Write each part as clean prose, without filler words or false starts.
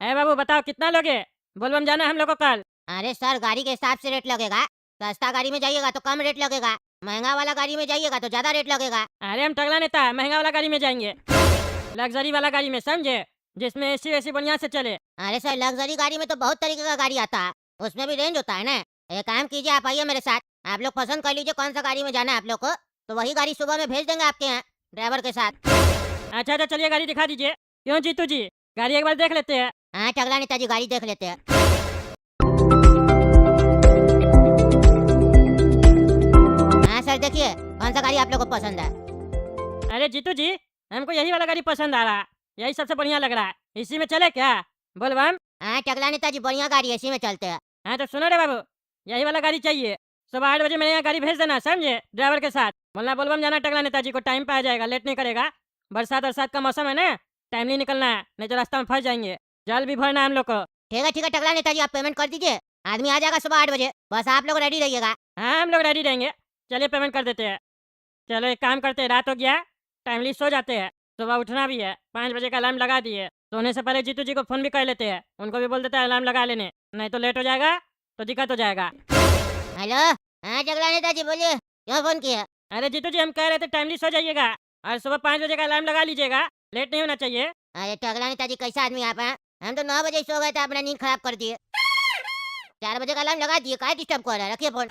है बाबू बताओ कितना लोगे? बोलबम जाना है हम लोग को कल। अरे सर, गाड़ी के हिसाब से रेट लगेगा। सस्ता गाड़ी में जाइएगा तो कम रेट लगेगा, महंगा वाला गाड़ी में जाइएगा तो ज्यादा रेट लगेगा। अरे हम टगला नेता है, महंगा वाला गाड़ी में जाएंगे, लग्जरी वाला गाड़ी में, समझे? जिसमें एसी वेसी बढ़िया से चले। अरे सर, लग्जरी गाड़ी में तो बहुत तरीके का गाड़ी आता है, उसमें भी रेंज होता है ना। एक काम कीजिए, आप आइए मेरे साथ, आप लोग पसंद कर लीजिए कौन सा गाड़ी में जाना है आप लोग को, तो वही गाड़ी सुबह में भेज देंगे आपके यहाँ ड्राइवर के साथ। अच्छा अच्छा चलिए गाड़ी दिखा दीजिए। क्यों जीतू जी, गाड़ी एक बार देख लेते हैं। हाँ टगला नेताजी, गाड़ी देख लेते हैं। हाँ सर, देखिए कौन सा गाड़ी आप लोग को पसंद है। अरे जीतू जी, हमको यही वाला गाड़ी पसंद आ रहा है, यही सबसे बढ़िया लग रहा है, इसी में चले क्या? बोलबम। हाँ टगला नेताजी, बढ़िया गाड़ी है, इसी में चलते हैं। हाँ तो सुनो रे बाबू, यही वाला गाड़ी चाहिए। सुबह 8 बजे मेरे यहाँ गाड़ी भेज देना, समझे? ड्राइवर के साथ बोलना बोलबम जाना टगला नेताजी को, टाइम पे आ जाएगा, लेट नहीं करेगा। बरसात बरसात का मौसम है ना, टाइम नहीं निकलना है, नहीं तो रास्ता में फंस जाएंगे। जल भी भरना है हम लोग को। ठीक है टगला नेताजी, आप पेमेंट कर दीजिए, आदमी आ जाएगा सुबह 8 बजे, बस आप लोग रेडी रहिएगा। हाँ हम लोग रेडी रहेंगे, चलिए पेमेंट कर देते हैं। चलो एक काम करते हैं, रात हो गया, टाइमली सो जाते हैं, सुबह उठना भी है। 5 बजे का अलार्म लगा दिए, सोने से पहले जीतू जी को फ़ोन भी कर लेते हैं, उनको भी बोल देते हैं अलार्म लगा लेने, नहीं तो लेट हो जाएगा तो दिक्कत हो जाएगा। हेलो, हाँ टगला नेताजी बोलिए, क्यों फोन किया? अरे जीतू जी, हम कह रहे थे टाइमली सो जाइएगा और सुबह 5 बजे का अलार्म लगा लीजिएगा, लेट नहीं होना चाहिए। अरे टगला नेताजी, कैसा आदमी आप हैं? हम तो 9 बजे ही सो गए थे, आपने नींद खराब कर दिए। 4 बजे का अलार्म लगा दिए, काहे डिस्टर्ब कर रहा है, रखिए फोन।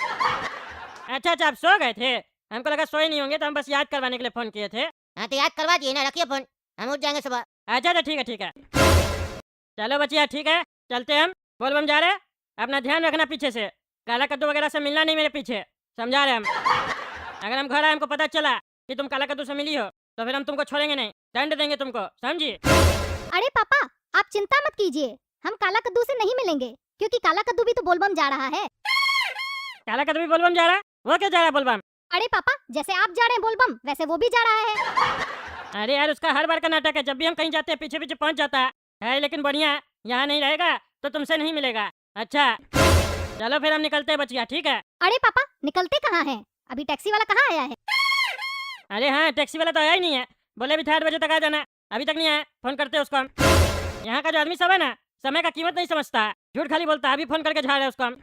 अच्छा अच्छा, आप सो गए थे, हमको लगा सोए नहीं होंगे, तो हम बस याद करवाने के लिए फ़ोन किए थे। हाँ तो याद करवा दिए ना, रखिए फोन, हम उठ जाएंगे सुबह। अच्छा अच्छा ठीक है, चलो बचिया ठीक है, चलते हम। बोलबम जा रहे, अपना ध्यान रखना पीछे से, काला कद्दू वगैरह से मिलना नहीं मेरे पीछे, समझा रहे हम। अगर हम घर आए हमको पता चला कि तुम काला कद्दू से मिली हो, तो फिर हम तुमको छोड़ेंगे नहीं, दंड देंगे तुमको, समझी? अरे पापा, आप चिंता मत कीजिए, हम काला कद्दू से नहीं मिलेंगे, क्योंकि काला कद्दू भी तो बोलबम जा रहा है। काला कद्दू भी बोलबम जा रहा है? वो क्या जा रहा है बोलबम? अरे पापा, जैसे आप जा रहे हैं बोलबम, वैसे वो भी जा रहा है। अरे यार, उसका हर बार का नाटक है, जब भी हम कहीं जाते हैं पीछे पीछे पहुंच जाता है, लेकिन बढ़िया है, यहाँ नहीं रहेगा तो तुमसे नहीं मिलेगा। अच्छा चलो फिर हम निकलते हैं बचिया, ठीक है? अरे पापा, निकलते कहाँ हैं? अभी टैक्सी वाला कहाँ आया है? अरे हाँ, टैक्सी वाला तो आया ही नहीं है, बोले अभी 8 बजे तक आ जाना, अभी तक नहीं आया, फोन करते हैं उसको हम। यहाँ का जो आदमी सब है ना, समय का कीमत नहीं समझता है, झूठ खाली बोलता है, अभी फोन करके झाड़ रहे हैं उसको हम।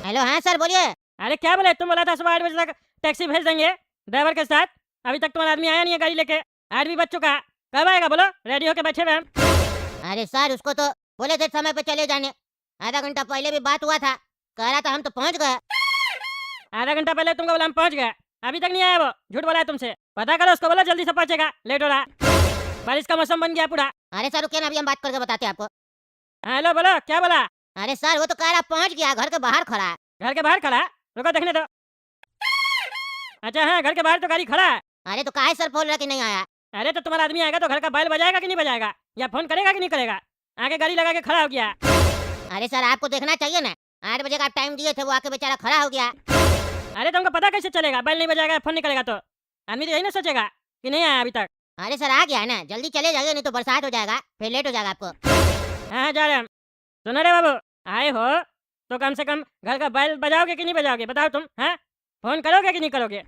हेलो, हाँ सर बोलिए। अरे क्या बोले, तुम बोला था सुबह 8 बजे तक टैक्सी भेज देंगे ड्राइवर के साथ, अभी तक तुम्हारा आदमी आया नहीं है गाड़ी लेके, 8 भी बज चुका है, कब आएगा बोलो? रेडी होके बैठे हुए हम। अरे सर, उसको तो बोले थे समय पे चले जाने, आधा घंटा पहले भी बात हुआ था, कह रहा था हम तो पहुंच गए। आधा घंटा पहले तुमको बोला हम पहुंच गए, अभी तक नहीं आया वो, झूठ बोला है तुमसे, पता करो उसको, बोलो जल्दी से पहुंचेगा, लेट हो रहा है, बारिश का मौसम बन गया पूरा। अरे सर रुकिए ना, अभी हम बात करके बताते हैं आपको। हेलो बोलो, क्या बोला? अरे सर, वो तो कह रहा पहुंच गया, घर के बाहर खड़ा है। घर के बाहर खड़ा है? रुको देखने दो। अच्छा हाँ, घर के बाहर तो गाड़ी खड़ा है। अरे तो काहे सर बोल रहा कि नहीं आया? अरे तो तुम्हारा आदमी आएगा तो घर का बैल बजाएगा कि नहीं बजाएगा, या फोन करेगा कि नहीं करेगा? आगे गाड़ी लगा के खड़ा हो गया। अरे सर, आपको देखना चाहिए ना, 8 बजे का टाइम दिए थे, वो आके बेचारा खड़ा हो गया। अरे तुमको पता कैसे चलेगा, बैल नहीं बजाएगा, फोन नहीं करेगा तो? आदमी तो यही ना सोचेगा कि नहीं आया अभी तक। अरे सर, आ गया है ना, जल्दी चले जाइए, नहीं तो बरसात हो जाएगा, फिर लेट हो जाएगा आपको। हाँ जा रहे हम। सुनो रे बाबू, आए हो तो कम से कम घर का बैल बजाओगे कि नहीं बजाओगे, बताओ तुम? हैं, फोन करोगे कि नहीं करोगे?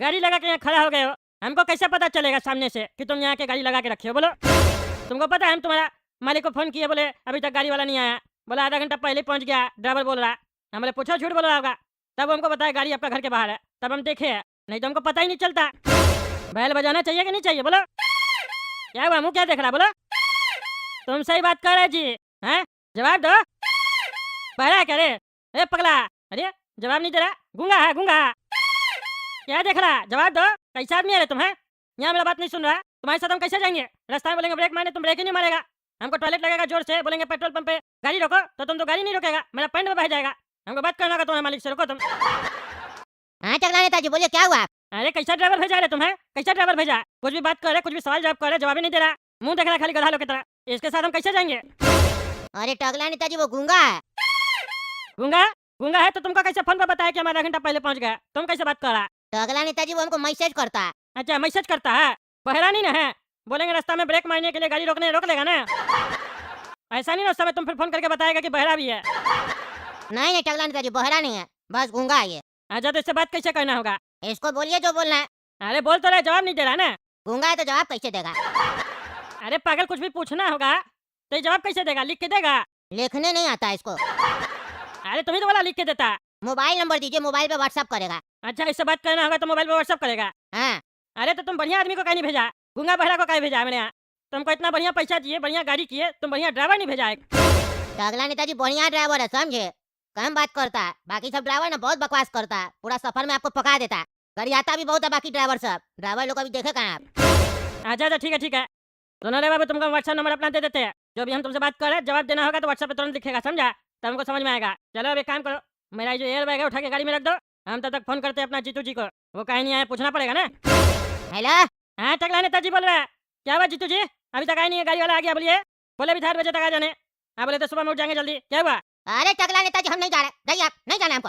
गाड़ी लगा के यहाँ खड़ा हो गए हो, हमको कैसे पता चलेगा सामने से कि तुम यहाँ के गाड़ी लगा के रखे हो? बोलो, तुमको पता है हम तुम्हारा मालिक को फोन किए, बोले अभी तक गाड़ी वाला नहीं आया, बोला आधा घंटा पहले पहुँच गया, ड्राइवर बोल रहा है। हम बोले पूछो, झूठ बोल रहा होगा, तब हमको बताया गाड़ी आपका घर के बाहर है, तब हम देखे हैं, नहीं तो हमको पता ही नहीं चलता। बैल बजाना चाहिए कि नहीं चाहिए बोलो? क्या हुआ, मुँह क्या देख रहा, बोलो? तुम सही बात कर रहे जी, हैं? जवाब दो, बहरा है क्या रे? ए पगला, अरे जवाब नहीं दे रहा, गूंगा है गूंगा, क्या देख रहा, जवाब दो, कैसा आदमी है रे तुम? हैं, यहाँ मेरा बात नहीं सुन रहा, तुम्हारे साथ हम कैसे जाएंगे? रास्ता में बोलेंगे ब्रेक मारने, तुम ब्रेक ही नहीं मारेगा, हमको टॉयलेट लगेगा जोर से, बोलेंगे पेट्रोल पंप पे गाड़ी रोको, तो तुम तो गाड़ी नहीं रोकेगा, मेरा पैंट में बह जाएगा, हमको बात करना होगा तुम्हारे मालिक से, रोको तुम। हाँ टकला नेताजी बोलिए, क्या हुआ? अरे कैसा ड्राइवर भेजा रे तुम? है कैसा ड्राइवर भेजा, कुछ भी बात कर रहे, कुछ भी सवाल जवाब कर रहे, जवाब ही नहीं दे रहा, मुंह देख रहा खाली गधा लोग की तरह, इसके साथ हम कैसे जाएंगे? अरे टकला नेताजी, वो गूंगा है। गूंगा? गूंगा है तो तुमको कैसे फोन पर बताया कि हम आधा घंटा पहले पहुंच गए, तुम कैसे बात कर रहा? टकला नेताजी, वो हमको मैसेज करता है। अच्छा मैसेज करता है, बहरा नहीं ना है, बोलेंगे रास्ता में ब्रेक मारने के लिए गाड़ी रोकने रोक लेगा ना, ऐसा नहीं ना उस समय तुम फिर फोन करके बताएगा कि बहरा भी है। नहीं नहीं टकला नेताजी, बहरा नहीं है, बस गूंगा है ये। अच्छा तो इससे बात कैसे करना होगा? इसको बोलिए जो बोलना है। अरे बोल तो रहे, जवाब नहीं दे रहा ना। गूंगा है तो जवाब कैसे देगा? अरे पागल, कुछ भी पूछना होगा तो ये जवाब कैसे देगा? लिख के देगा? लिखने नहीं आता है इसको। अरे तुम्ही तो बोला लिख के देता। मोबाइल नंबर दीजिए, मोबाइल पे व्हाट्सएप करेगा। अच्छा, इससे बात करना होगा तो मोबाइल पे व्हाट्सअप करेगा। हाँ, अरे तो तुम बढ़िया आदमी को कहीं नहीं भेजा, गूंगा बहरा को कहीं भेजा है मेरे यहाँ? तुमको इतना बढ़िया पैसा दिए, बढ़िया गाड़ी किए, तुम बढ़िया ड्राइवर नहीं भेजा है? टकला नेताजी बढ़िया ड्राइवर है, समझे? कम बात करता है, बाकी सब ड्राइवर ना बहुत बकवास करता है, पूरा सफर में आपको पका देता है। गाड़ी आता भी बहुत है बाकी ड्राइवर सब, ड्राइवर लोग अभी देखे कहाँ आप? अच्छा अच्छा, ठीक है ठीक है। दोनों रे बाबू तुमको व्हाट्सएप नंबर अपना दे देते हैं। जो भी हम तुमसे बात कर रहे हैं जवाब देना होगा तो व्हाट्सएप पे तुरंत लिखेगा, समझा? तब हमको समझ में आएगा। चलो अब एक काम करो, मेरा ये जो एयर बैग है उठा के गाड़ी में रख दो। हम तब तक फोन करते हैं अपना जीतू जी को, वो कहीं नहीं आया, पूछना पड़ेगा ना। हेलो, हाँ टकला नेताजी बोल रहा है। क्या हुआ जीतू जी? अभी तक आए नहीं है, गाड़ी वाला आ गया बोलिए। बोले भी था 8 बजे तक आ जाने। हाँ बोले तो सुबह में उठ जाएंगे जल्दी। क्या हुआ? अरे टकला नेताजी हम नहीं जा रहे, जाइए आप, नहीं जाना हमको।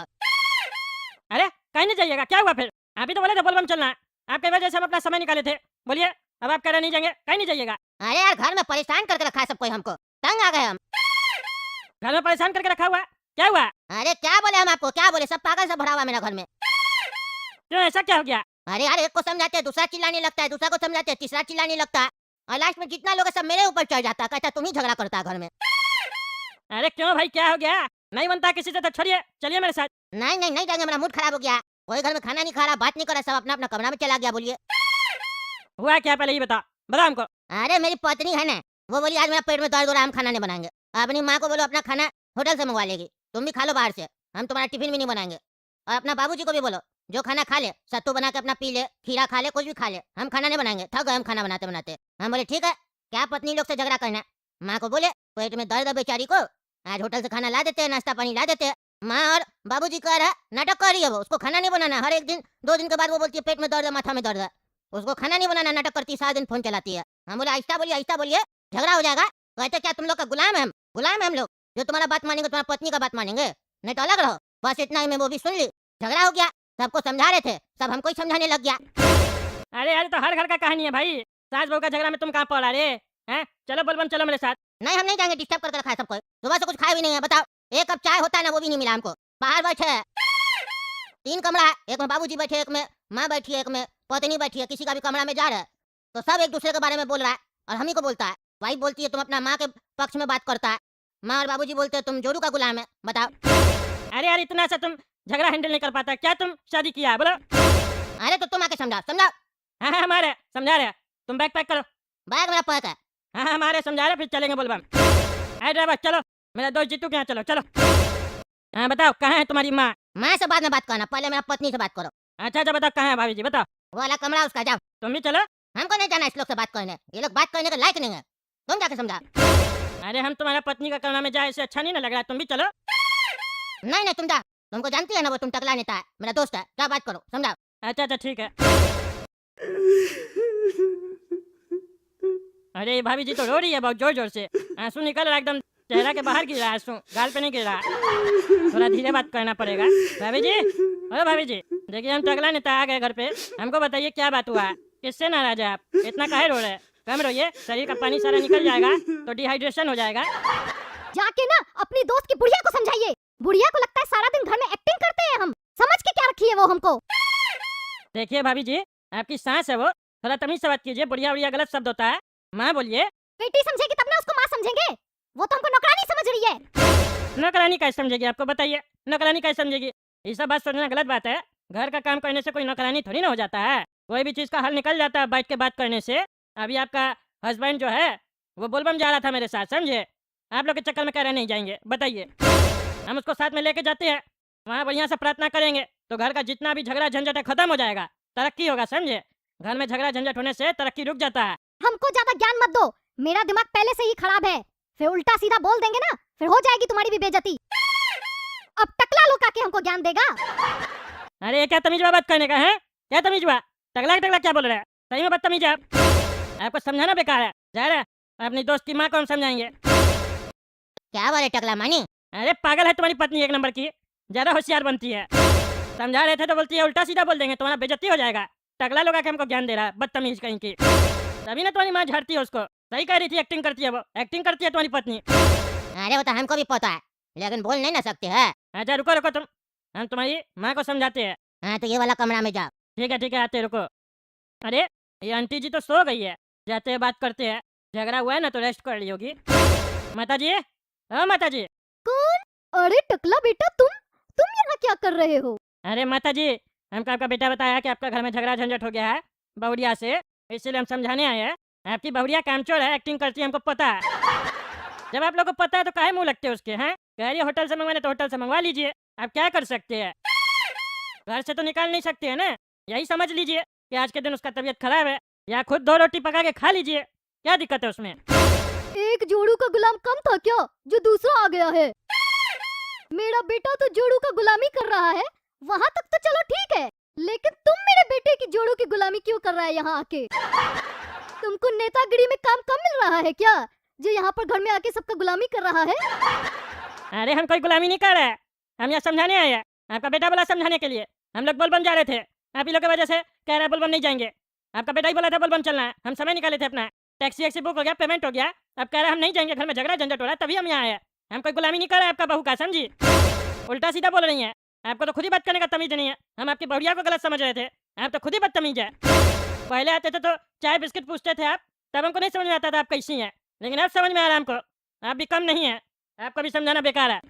अरे कहीं नहीं जाइएगा, क्या हुआ फिर? आप ही तो बोले थे बोलबम चलना, आपके वजह से हम अपना समय निकाले थे। बोलिए, अब आप कह रहे नहीं जाएंगे, कहीं नहीं जाइएगा। अरे यार घर में परेशान करके रखा है सब कोई हमको, तंग आ गए हम। घर में परेशान करके रखा हुआ है? क्या हुआ? अरे क्या बोले हम आपको, क्या बोले, सब पागल से भरा हुआ है मेरा घर में। क्यों, ऐसा क्या हो गया? अरे यार एक को समझाते हैं दूसरा चिल्लाने लगता है, दूसरा को समझाते हैं तीसरा चिल्लाने लगता है, और लास्ट में जितना लोग है सब मेरे ऊपर चढ़ जाता है, कहता है तुम ही झगड़ा करता है घर में। अरे क्यों भाई, क्या हो गया? नहीं बनता किसी से तो छोड़िए, चलिए मेरे साथ। नहीं नहीं नहीं जाएंगे, मेरा मूड खराब हो गया। कोई घर में खाना नहीं खा रहा, बात नहीं कर रहा, सब अपना अपना कमरा में चला गया। बोलिए हुआ क्या, पहले ये बताओ, बताओ हमको। अरे मेरी पत्नी है ना, वो बोली आज मेरा पेट में दर्द हो रहा है, हम खाना नहीं बनाएंगे। अपनी माँ को बोलो अपना खाना होटल से मंगवा लेगी, तुम भी खा लो बाहर से, हम तुम्हारा टिफिन भी नहीं बनाएंगे। और अपना बाबूजी को भी बोलो जो खाना खा ले, सत्तू बना के अपना पी ले, खीरा खा ले, कुछ भी खा ले, हम खाना नहीं बनाएंगे, थक गए हम खाना बनाते बनाते। हम बोले ठीक है, क्या पत्नी लोग से झगड़ा करना। माँ को बोले पेट में दर्द है बेचारी को, आज होटल से खाना ला देते हैं, नाश्ता पानी ला देते हैं। माँ और बाबूजी कह रहा है नाटक कर रही है, वो उसको खाना नहीं बनाना। हर एक दिन 2 दिन के बाद वो बोलती है पेट में दर्द है, माथा में दर्द है, उसको खाना नहीं बनाना, नाटक करती है, सारा दिन फोन चलाती है। हम बोले आहिस्ता बोलिए, झगड़ा हो जाएगा। कहते क्या तुम लोग का गुलाम है हम, गुलाम है हम लोग, जो तुम्हारा बात मानेंगे तुम्हारा पत्नी का बात मानेंगे, नहीं तो अलग रहो। बस इतना ही में वो भी सुन ली, झगड़ा हो गया। सबको समझा रहे थे, सब हमको ही समझाने लग गया। अरे यार तो हर घर का कहानी है भाई, सास बहू का झगड़ा में तुम कहाँ पड़ा रे? हैं, चलो बोलबम चलो मेरे साथ। नहीं हम नहीं जाएंगे, डिस्टर्ब करके रखा है सबको, सुबह से कुछ खाया भी नहीं है। बताओ, एक कप चाय होता है ना, वो भी नहीं मिला हमको। बाहर बैठे हैं, 3 कमरा है, एक में बाबूजी बैठे, एक में माँ बैठी है, एक में पत्नी बैठी है। किसी का भी कमरा में जा रहा है तो सब एक दूसरे के बारे में बोल रहा है, और हम ही को बोलता है। वाइफ बोलती है तुम अपना माँ के पक्ष में बात करता है, माँ और बाबूजी बोलते हैं तुम जोरू का गुलाम है। बताओ। अरे यार इतना सा तुम झगड़ा हैंडल नहीं कर पाता क्या? तुम शादी किया है बोलो? अरे तो तुम आके समझाओ, समझाओ। हाँ हाँ हमारे समझा रहे, तुम बैग पैक करो। बैग मेरा पैक है। हाँ हाँ हमारे समझा रहे, फिर चलेंगे बोलबम। अरे ड्राइवर चलो, मेरा दोस्त जीतू के यहाँ चलो चलो। हाँ बताओ कहाँ है तुम्हारी माँ? माँ से बाद में बात करना, पहले मेरा पत्नी से बात करो। अच्छा अच्छा बताओ कहाँ है भाभी जी, बताओ। वो वाला कमरा उसका, जाओ। तुम भी चलो। हमको नहीं जाना इस लोग से बात करने, ये लोग बात करने के लायक नहीं है, तुम जाके समझा। अरे हम तुम्हारा पत्नी का कमरा में जाए इससे अच्छा नहीं ना लग रहा है, तुम भी चलो। नहीं नहीं तुम जा, तुमको जानती है ना वो, तुम टकला नेता है, मेरा दोस्त है, क्या बात करो, समझाओ। अच्छा अच्छा ठीक है। अरे भाभी जी तो रो रही है बहुत जोर जोर से, आंसू निकल रहा है एकदम, चेहरा के बाहर गिर रहा है आंसू, गाल पे नहीं गिर रहा। थोड़ा धीरे बात करना पड़ेगा। भाभी जी, अरे भाभी जी देखिए हम टकला नेता आ गए घर पे, हमको बताइए क्या बात हुआ, किससे नाराज है आप, इतना काहे रो रहे हैं? कम रोइए, शरीर का पानी सारा निकल जाएगा तो डिहाइड्रेशन हो जाएगा। जाके ना अपनी दोस्त की बुढ़िया को समझाइए, बुढ़िया को लगता है सारा दिन घर में एक्टिंग करते हैं हम, समझ के क्या रखी है वो हमको। देखिए भाभी जी आपकी सांस है वो, थोड़ा तमीज से बात कीजिए, बुढ़िया बुढ़िया गलत शब्द होता है। माँ बोलिए। बेटी समझेगी तब ना उसको माँ समझेंगे, वो तो हमको नौकरानी समझ रही है। नौकरानी कैसे समझेगी, आपको बताइए, नौकरानी कैसे समझेगी? ये सब बात सोचना गलत बात है, घर का काम करने से कोई नौकरानी थोड़ी ना हो जाता है, कोई भी चीज़ का हल निकल जाता है बैठ के बात करने से। अभी आपका हस्बैंड जो है वो बोलबम जा रहा था मेरे साथ, समझे? आप लोग के चक्कर में कह रहे नहीं जाएंगे, बताइए। हम उसको साथ में लेके जाते हैं, वहाँ बढ़िया से प्रार्थना करेंगे तो घर का जितना भी झगड़ा झंझट है खत्म हो जाएगा, तरक्की होगा, समझे? घर में झगड़ा झंझट होने से तरक्की रुक जाता है। हमको ज्यादा ज्ञान मत दो, मेरा दिमाग पहले से ही खराब है, फिर उल्टा सीधा बोल देंगे ना, फिर हो जाएगी तुम्हारी भी बेइज्जती। अब टकला लोग आके हमको ज्ञान देगा। अरे ये क्या तमीज बात करने का है? क्या तमीज हुआ? टकला टकला क्या बोल रहे हैं? सही में बदतमीज है आप, आपको समझाना बेकार है। जा रहे अपनी दोस्त की माँ को हम समझाएंगे। क्या बोले टकला मानी? अरे पागल है तुम्हारी पत्नी, एक नंबर की, ज्यादा होशियार बनती है। समझा रहे थे तो बोलती है उल्टा सीधा बोल देंगे तुम्हारा बेइज्जती हो जाएगा। टकला लोग आके हमको ज्ञान दे रहा है, बदतमीज कहीं की। तभी ना तुम्हारी माँ झाड़ती है उसको, सही कह रही थी, एक्टिंग करती है वो, एक्टिंग करती है तुम्हारी पत्नी। अरे वो तो हमको भी पता है, लेकिन बोल नहीं ना सकते है। अच्छा रुको रुको तुम, हम तुम्हारी माँ को समझाते हैं। हाँ तो ये वाला कमरा में जाओ। ठीक है आते रुको। अरे ये आंटी जी तो सो गई है, जाते हैं बात करते हैं, झगड़ा हुआ है ना तो रेस्ट कर ली होगी। माता जी, हाँ माता जी। कौन? अरे टकला बेटा, तुम यहाँ क्या कर रहे हो? अरे माता जी, हमको आपका बेटा बताया कि आपका घर में झगड़ा झंझट हो गया है बहुरिया से, इसीलिए हम समझाने आए हैं। आपकी बहुरिया कामचोर है, एक्टिंग करती है, हमको पता है। जब आप लोग को पता है तो काहे मुंह लगते हैं उसके, हैं? कह रही है होटल से मंगवाने तो होटल से मंगवा लीजिए, आप क्या कर सकते हैं? घर से तो निकाल नहीं सकते हैं ना। यही समझ लीजिए कि आज के दिन उसका तबीयत खराब है, या खुद 2 रोटी पका के खा लीजिए, क्या दिक्कत है उसमें? एक जोड़ू का गुलाम कम था क्या जो दूसरा आ गया है? मेरा बेटा तो जोड़ू का गुलामी कर रहा है, वहाँ तक तो चलो ठीक है, लेकिन तुम मेरे बेटे की जोड़ू की गुलामी क्यों कर रहा है यहाँ आके? तुमको नेतागिरी में काम कम मिल रहा है क्या, जो यहाँ पर घर में आके सबका गुलामी कर रहा है? अरे हम कोई गुलामी नहीं कर रहे हैं, हम यहाँ समझाने आए हैं। आपका बेटा बोला समझाने के लिए, हम लोग बोलबम जा रहे थे, आप ही लोग की वजह से कह रहे हैं बोलबम नहीं जाएंगे। आपका बेटा ही बोला था बोलबम चलना है, हम समय निकाले थे अपना, टैक्सी वैक्सी बुक हो गया, पेमेंट हो गया, अब कह रहे हैं हम नहीं जाएंगे, घर में झगड़ा झंझट हो रहा है, तभी हम यहाँ आए हैं। हम कोई गुलामी नहीं कर रहे हैं आपका बहू का, समझी? उल्टा सीधा बोल रही हैं, आपको तो खुद ही बात करने का तमीज नहीं है। हम आपकी बहुरिया को गलत समझ रहे थे, आप तो खुद ही बदतमीज है। पहले आते थे तो चाय बिस्किट पूछते थे आप, तब हमको नहीं समझ में आता था आप कैसी हैं, लेकिन अब समझ में आ रहा है हमको, आप भी कम नहीं है, आपको भी समझाना बेकार है।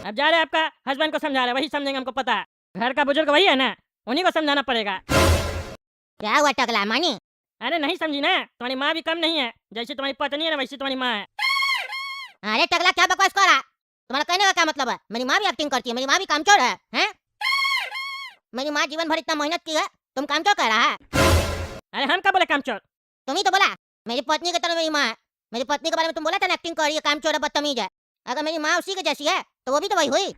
अब जा रहे हैं आपका हस्बैंड को समझा रहे हैं, वही समझेंगे, हमको पता है। घर का बुजुर्ग वही है ना, उन्हीं को समझाना पड़ेगा। क्या हुआ टकला मानी? अरे नहीं समझी ना, तुम्हारी माँ भी कम नहीं है, जैसी तुम्हारी पत्नी है ना वैसी तुम्हारी माँ है। अरे टकला क्या बकवास कर रहा? तुम्हारा कहने का क्या मतलब है? मेरी माँ भी एक्टिंग करती है, मेरी माँ भी कामचोर है, हैं? मेरी माँ जीवन भर इतना मेहनत की है, तुम कामचोर कह रहा है? अरे हम क्या बोले कामचोर? तुम ही तो बोला मेरी पत्नी की तरह मेरी माँ है। मेरी पत्नी के बारे में तुम बोला था ना एक्टिंग कर रही है, कामचोर है, बदतमीज है। अगर मेरी माँ उसी के जैसी है तो वो भी तो वही हुई।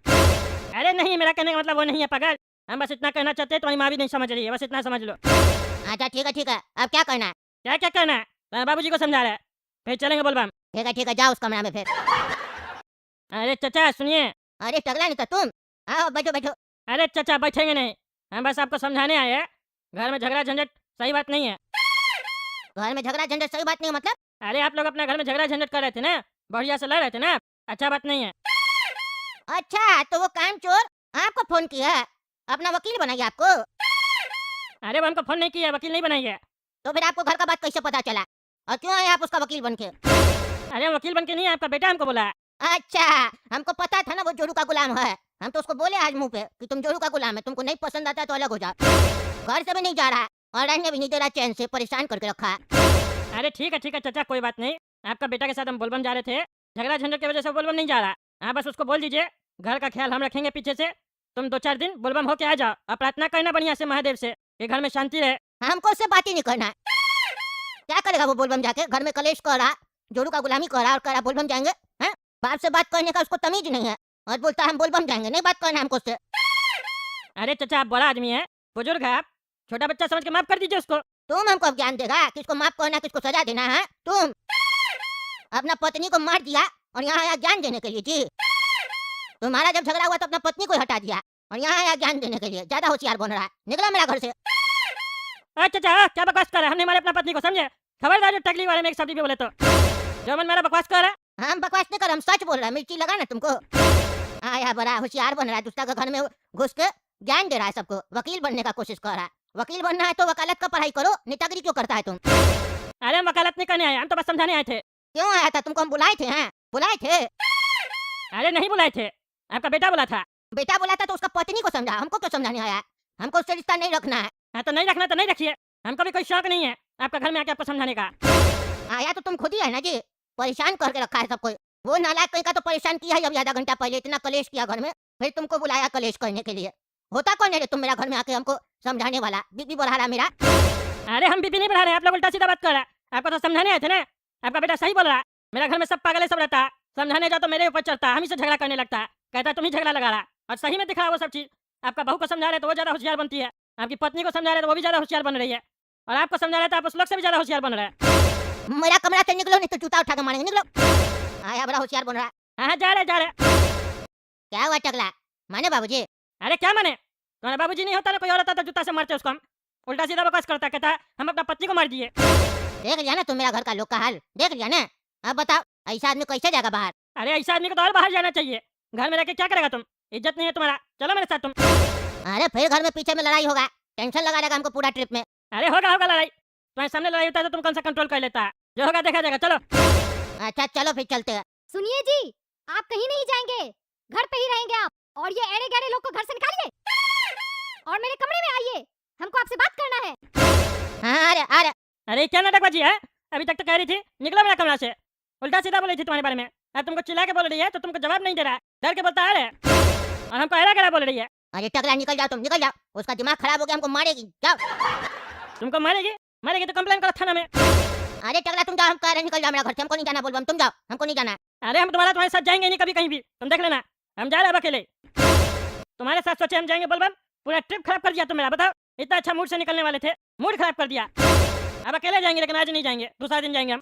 अरे नहीं, मेरा कहने का मतलब वो नहीं है पागल, हम बस इतना कहना चाहते हैं, तुम्हारी माँ भी नहीं समझ रही है, बस इतना समझ लो। अच्छा ठीक है, अब क्या करना है? क्या क्या करना है? बाबूजी को समझा रहे हैं, फिर चलेंगे बोलबम। ठीक है, जाओ उस कमरा में फिर। अरे चाचा सुनिए। अरे टकला नहीं तो तुम आओ, बैठो। अरे चाचा बैठेंगे नहीं, हम बस आपको समझाने आए हैं, घर में झगड़ा झंझट सही बात नहीं है। घर में झगड़ा झंझट सही बात नहीं है मतलब? अरे आप लोग अपना घर में झगड़ा झंझट कर रहे थे ना, बढ़िया से लड़ रहे थे ना, अच्छा बात नहीं है। अच्छा तो वो कामचोर आपको फोन किया है, अपना वकील बनाइए आपको? अरे वो हमको फोन नहीं किया, वकील नहीं बनाई है। तो फिर आपको घर का बात कैसे पता चला, और क्यों आए आप उसका वकील बन के? अरे हम वकील बन के नहीं है, आपका बेटा हमको बोला है। अच्छा, हमको पता था ना वो जोड़ू का गुलाम है, हम तो उसको बोले आज मुंह पे कि तुम जोड़ू का गुलाम है, तुमको नहीं पसंद आता तो अलग हो जाओ। घर से भी नहीं जा रहा और रहने भी नहीं दे रहा, चैन से परेशान करके रखा है। अरे ठीक है चाचा, कोई बात नहीं, आपका बेटा के साथ हम बोलबम जा रहे थे, झगड़ा झंझट की वजह से बोलबम नहीं जा रहा। आप बस उसको बोल दीजिए घर का ख्याल हम रखेंगे पीछे से, तुम 2-4 दिन बोलबम होके आ जाओ और प्रार्थना करना बढ़िया से महादेव से कि घर में शांति रहे। हमको उससे बात ही नहीं करना है। क्या करेगा वो बोलबम जाके? घर में कलेश कर रहा, जोड़ू का गुलामी कर रहा और कह रहा बोलबम जाएंगे, हैं? बाप से बात करने का उसको तमीज नहीं है और बोलता है हम बोलबम जाएंगे, नहीं बात करना है हमको उससे। अरे चाचा आप बड़ा आदमी है, बुजुर्ग है आप, छोटा बच्चा समझ के माफ कर दीजिए उसको। तुम हमको ज्ञान देगा किसको माफ करना किसको सजा देना है? तुम अपना पत्नी को मार दिया और यहाँ आया ज्ञान देने के लिए जी। तुम्हारा जब झगड़ा हुआ तो अपना पत्नी को हटा दिया और यहाँ आया ज्ञान देने के लिए, ज्यादा होशियार बन रहा है, निकला मेरा घर से। चाचा क्या बकवास कर रहा है, हमने हमारे अपना पत्नी को समझे, खबरदार जो टकली वाले में एक शब्द भी बोले तो, जो मन मेरा बकवास कर रहा है। हम बकवास नहीं कर, हम सच बोल रहे हैं, मिर्ची लगा ना तुमको। आया बड़ा होशियार बन रहा है, दूसरा के घर में घुस के ज्ञान दे रहा है सबको, वकील बनने का कोशिश कर रहा है। वकील बनना है तो वकालत का पढ़ाई करो, नेतागिरी क्यों करता है तुम? अरे हम वकालत नहीं करने आए, हम तो बस समझाने आए थे। क्यों आया था? तुमको हम बुलाए थे? हैं बुलाए थे? अरे नहीं बुलाए थे, आपका बेटा बोला था। बेटा बोला था तो उसका पत्नी को समझा, हमको क्यों समझाने आया? हमको उससे रिश्ता नहीं रखना है। हाँ तो नहीं रखना तो नहीं रखिए, हमको भी कोई शौक नहीं है आपका घर में आके आपको समझाने का। आया तो तुम खुद ही है ना जी, परेशान करके रखा है सबको। वो नालायक कहीं का तो परेशान किया है अभी आधा घंटा पहले, इतना कलेश किया घर में, फिर तुमको बुलाया कलेश करने के लिए। होता कौन है रे तुम मेरा घर में आके हमको समझाने वाला? बीबी बढ़ा रहा मेरा। अरे हम बीबी नहीं बढ़ा रहे, आप लोग उल्टा सीधा बात कर रहा है, आपको तो समझाने आए थे ना। आपका बेटा सही बोल रहा है, मेरा घर में सब पागल है, सब रहता है, समझाने जाओ तो मेरे ऊपर चढ़ता है, हम ही से झगड़ा करने लगता है, कहता है तुम ही झगड़ा लगा रहा है। और सही में दिख रहा है वो सब चीज। आपका बहू को समझा रहे तो वो ज्यादा होशियार बनती है, आपकी पत्नी को समझा रहे तो वो भी ज्यादा होशियार बन रही है, और आपको समझा रहे तो आप उस लोग से भी ज्यादा होशियार बन रहे हैं। मेरा कमरा से निकलो नहीं तो जूता उठा के मारेंगे, निकलो। आया बड़ा होशियार बन रहा है। हाँ जा रहे। क्या हुआ टकला? माने बाबूजी? अरे क्या माने, तुम्हारा बाबूजी नहीं होता ना, कोई और होता तो जूता से मारते उसको हम। उल्टा सीधा बकवास करता, कहता है हम अपना पत्नी को मार दिए। देख लिया ना तुम मेरा घर का लोग का हाल, देख लिया ना। अब बताओ ऐसा आदमी कैसे जाएगा बाहर? अरे ऐसा आदमी को तो और बाहर जाना चाहिए, घर में रह के क्या करेगा तुम, इज्जत नहीं है तुम्हारा, चलो मेरे साथ तुम। अरे फिर घर में पीछे में लड़ाई होगा, टेंशन लगा रहेगा हमको पूरा ट्रिप में। अरे होगा लड़ाई, तुम्हारे सामने लड़ाई होता है तो तुम कौन सा कंट्रोल कर लेता है, जो होगा देखा जाएगा, चलो। अच्छा चलो फिर चलते हैं। सुनिए जी, आप कहीं नहीं जाएंगे, घर पे ही रहेंगे आप। और ये एड़े गहरे लोग को घर से निकालिए और मेरे कमरे में आइए, हमको आपसे बात करना है। हाँ आ रहे। अरे क्या नाटकबाजी है? अभी तक तो कह रही थी निकलो मेरा कमरा से, उल्टा सीधा बोल रही थी तुम्हारे बारे में। अब तुमको चिल्ला के बोल रही है तो तुमको जवाब नहीं दे रहा है, डर के बोलता है और हमको ऐरा गड़ा बोल रही है। अरे टकला निकल जाओ, तुम निकल जाओ, उसका दिमाग खराब हो गया, हमको मारेगी। जाओ। तुमको मारेगी? मारेगी तो कंप्लेन करो थाना में। अरे टकला तुम जाओ, हम कह रहे निकल जाओ मेरा घर से, हमको नहीं जाना। बोल तुम जाओ, हमको नहीं जाना। अरे हम तुम्हारे साथ जाएंगे नहीं कभी कहीं भी, तुम देख लेना। हम जा रहे हैं अब अकेले, तुम्हारे साथ सोचे हम जाएंगे बोलबम। पूरा ट्रिप खराब कर दिया तुम मेरा, बताओ। इतना अच्छा मूड से निकलने वाले थे, मूड खराब कर दिया। अब अकेले जाएंगे, लेकिन आज नहीं जाएंगे, दूसरा दिन जाएंगे हम।